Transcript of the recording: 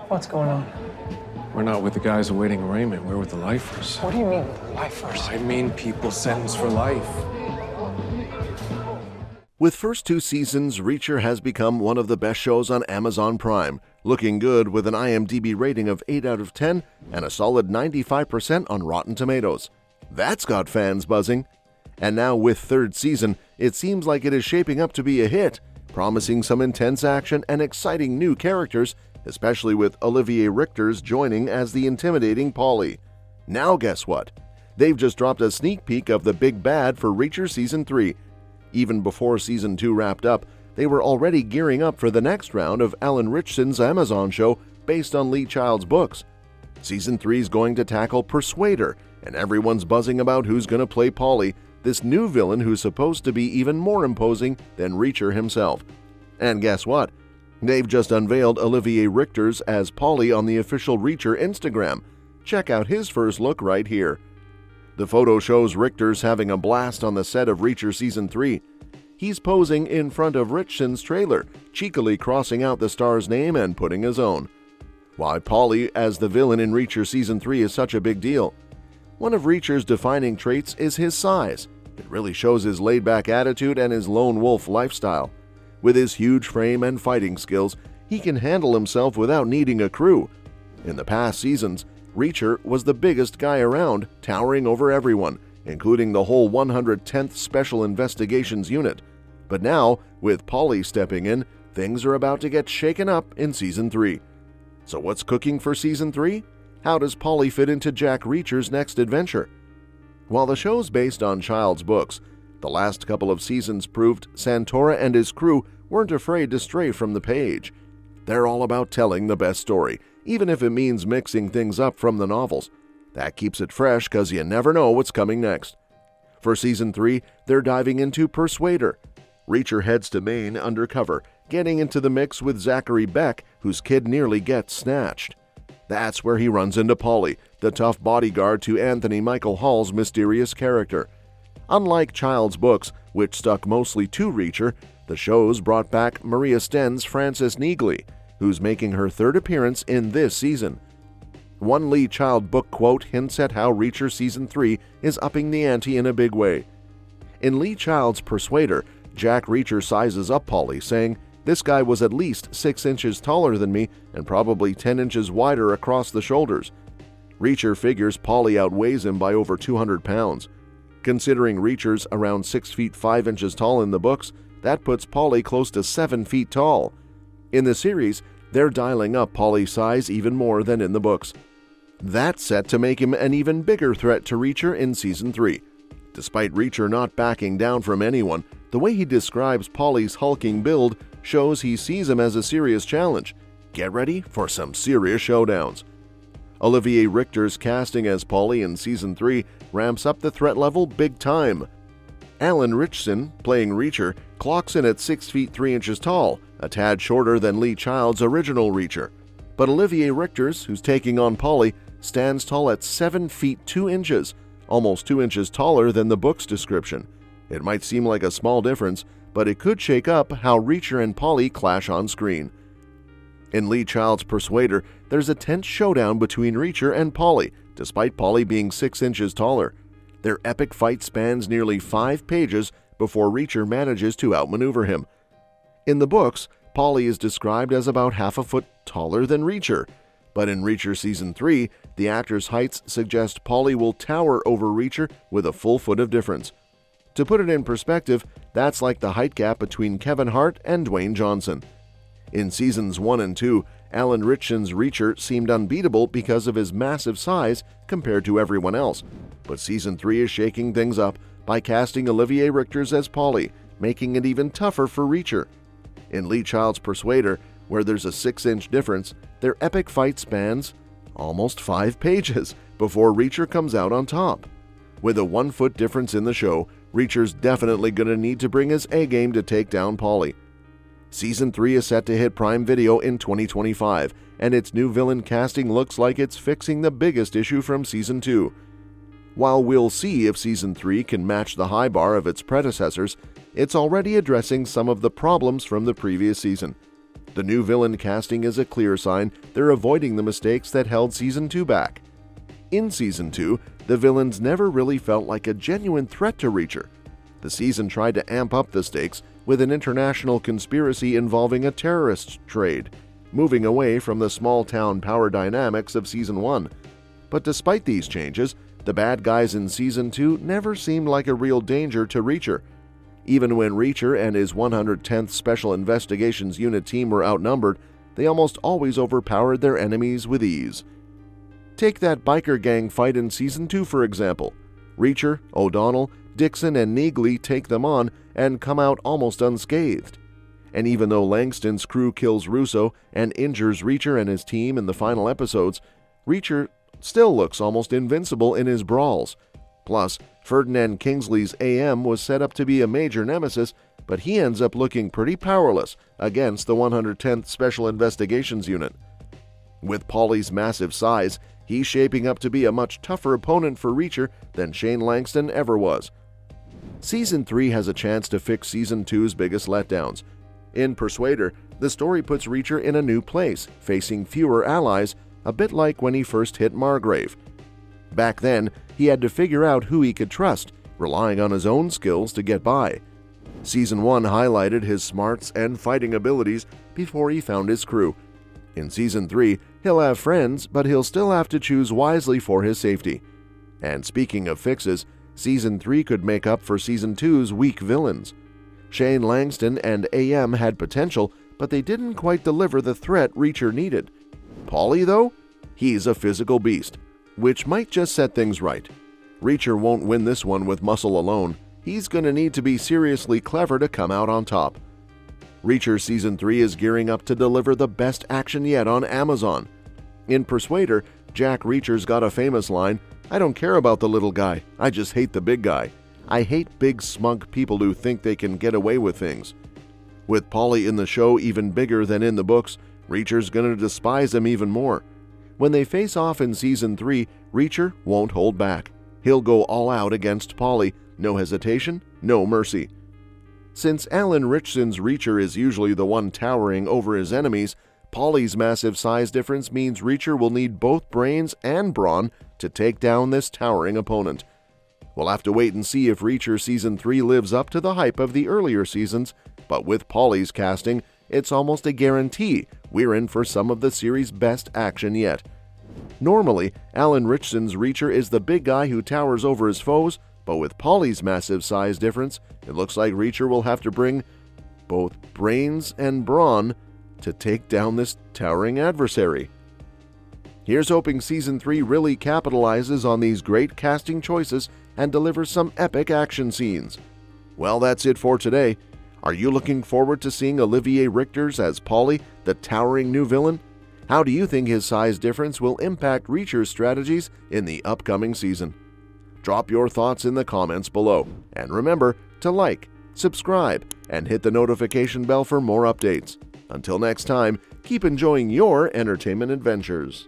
What's going on? We're not with the guys awaiting arraignment. We're with the lifers. What do you mean, lifers? I mean people sentenced for life. With first 2 seasons, Reacher has become one of the best shows on Amazon Prime, looking good with an IMDb rating of 8 out of 10 and a solid 95% on Rotten Tomatoes. That's got fans buzzing. And now with 3rd season, it seems like it is shaping up to be a hit, promising some intense action and exciting new characters, especially with Olivier Richter's joining as the intimidating Polly. Now guess what? They've just dropped a sneak peek of the big bad for Reacher Season 3. Even before Season 2 wrapped up, they were already gearing up for the next round of Alan Ritchson's Amazon show based on Lee Child's books. Season 3 is going to tackle Persuader, and everyone's buzzing about who's going to play Polly, this new villain who's supposed to be even more imposing than Reacher himself. And guess what? They've just unveiled Olivier Richter's as Polly on the official Reacher Instagram. Check out his first look right here. The photo shows Richter's having a blast on the set of Reacher Season 3. He's posing in front of Ritchson's trailer, cheekily crossing out the star's name and putting his own. Why Polly as the villain in Reacher Season 3 is such a big deal? One of Reacher's defining traits is his size. It really shows his laid-back attitude and his lone wolf lifestyle. With his huge frame and fighting skills, he can handle himself without needing a crew. In the past seasons, Reacher was the biggest guy around, towering over everyone, including the whole 110th Special Investigations Unit. But now, with Polly stepping in, things are about to get shaken up in Season 3. So what's cooking for Season 3? How does Polly fit into Jack Reacher's next adventure? While the show's based on Child's books, the last couple of seasons proved Santora and his crew weren't afraid to stray from the page. They're all about telling the best story, even if it means mixing things up from the novels. That keeps it fresh because you never know what's coming next. For Season 3, they're diving into Persuader. Reacher heads to Maine undercover, getting into the mix with Zachary Beck, whose kid nearly gets snatched. That's where he runs into Polly, the tough bodyguard to Anthony Michael Hall's mysterious character. Unlike Child's books, which stuck mostly to Reacher, the shows brought back Maria Sten's Frances Neagley, who's making her 3rd appearance in this season. One Lee Child book quote hints at how Reacher Season 3 is upping the ante in a big way. In Lee Child's Persuader, Jack Reacher sizes up Polly, saying, "This guy was at least 6 inches taller than me and probably 10 inches wider across the shoulders." Reacher figures Polly outweighs him by over 200 pounds. Considering Reacher's around 6 feet 5 inches tall in the books, that puts Polly close to 7 feet tall. In the series, they're dialing up Polly's size even more than in the books. That's set to make him an even bigger threat to Reacher in Season 3. Despite Reacher not backing down from anyone, the way he describes Polly's hulking build shows he sees him as a serious challenge. Get ready for some serious showdowns. Olivier Richter's casting as Polly in Season 3 ramps up the threat level big time. Alan Ritchson, playing Reacher, clocks in at 6 feet 3 inches tall, a tad shorter than Lee Child's original Reacher. But Olivier Richter's, who's taking on Polly, stands tall at 7 feet 2 inches, almost 2 inches taller than the book's description. It might seem like a small difference, but it could shake up how Reacher and Polly clash on screen. In Lee Child's Persuader, there's a tense showdown between Reacher and Polly, despite Polly being 6 inches taller. Their epic fight spans nearly 5 pages before Reacher manages to outmaneuver him. In the books, Polly is described as about half a foot taller than Reacher, but in Reacher Season 3, the actor's heights suggest Polly will tower over Reacher with a full foot of difference. To put it in perspective, that's like the height gap between Kevin Hart and Dwayne Johnson. In Seasons 1 and 2, Alan Ritchson's Reacher seemed unbeatable because of his massive size compared to everyone else, but Season 3 is shaking things up by casting Olivier Richter's as Polly, making it even tougher for Reacher. In Lee Child's Persuader, where there's a 6-inch difference, their epic fight spans almost 5 pages before Reacher comes out on top. With a 1-foot difference in the show, Reacher's definitely going to need to bring his A-game to take down Polly. Season 3 is set to hit Prime Video in 2025, and its new villain casting looks like it's fixing the biggest issue from Season 2. While we'll see if Season 3 can match the high bar of its predecessors, it's already addressing some of the problems from the previous season. The new villain casting is a clear sign they're avoiding the mistakes that held Season 2 back. In Season 2, the villains never really felt like a genuine threat to Reacher. The season tried to amp up the stakes with an international conspiracy involving a terrorist trade, moving away from the small-town power dynamics of Season 1. But despite these changes, the bad guys in Season 2 never seemed like a real danger to Reacher. Even when Reacher and his 110th Special Investigations Unit team were outnumbered, they almost always overpowered their enemies with ease. Take that biker gang fight in Season 2, for example. Reacher, O'Donnell, Dixon, and Neagley take them on and come out almost unscathed. And even though Langston's crew kills Russo and injures Reacher and his team in the final episodes, Reacher still looks almost invincible in his brawls. Plus, Ferdinand Kingsley's AM was set up to be a major nemesis, but he ends up looking pretty powerless against the 110th Special Investigations Unit. With Paulie's massive size, he's shaping up to be a much tougher opponent for Reacher than Shane Langston ever was. Season 3 has a chance to fix Season 2's biggest letdowns. In Persuader, the story puts Reacher in a new place, facing fewer allies, a bit like when he first hit Margrave. Back then, he had to figure out who he could trust, relying on his own skills to get by. Season 1 highlighted his smarts and fighting abilities before he found his crew. In Season 3, he'll have friends, but he'll still have to choose wisely for his safety. And speaking of fixes, Season 3 could make up for Season 2's weak villains. Shane Langston and AM had potential, but they didn't quite deliver the threat Reacher needed. Paulie, though? He's a physical beast, which might just set things right. Reacher won't win this one with muscle alone. He's going to need to be seriously clever to come out on top. Reacher Season 3 is gearing up to deliver the best action yet on Amazon. In Persuader.Jack Reacher's got a famous line, "I don't care about the little guy, I just hate the big guy. I hate big smug people who think they can get away with things." With Paulie in the show even bigger than in the books, Reacher's gonna despise him even more. When they face off in Season 3, Reacher won't hold back. He'll go all out against Paulie, no hesitation, no mercy. Since Alan Ritchson's Reacher is usually the one towering over his enemies, Paulie's massive size difference means Reacher will need both brains and brawn to take down this towering opponent. We'll have to wait and see if Reacher Season 3 lives up to the hype of the earlier seasons, but with Paulie's casting, it's almost a guarantee we're in for some of the series' best action yet. Normally, Alan Ritchson's Reacher is the big guy who towers over his foes, but with Paulie's massive size difference, it looks like Reacher will have to bring both brains and brawn to take down this towering adversary. Here's hoping Season 3 really capitalizes on these great casting choices and delivers some epic action scenes. Well, that's it for today. Are you looking forward to seeing Olivier Richters as Paulie, the towering new villain? How do you think his size difference will impact Reacher's strategies in the upcoming season? Drop your thoughts in the comments below, and remember to like, subscribe, and hit the notification bell for more updates. Until next time, keep enjoying your entertainment adventures.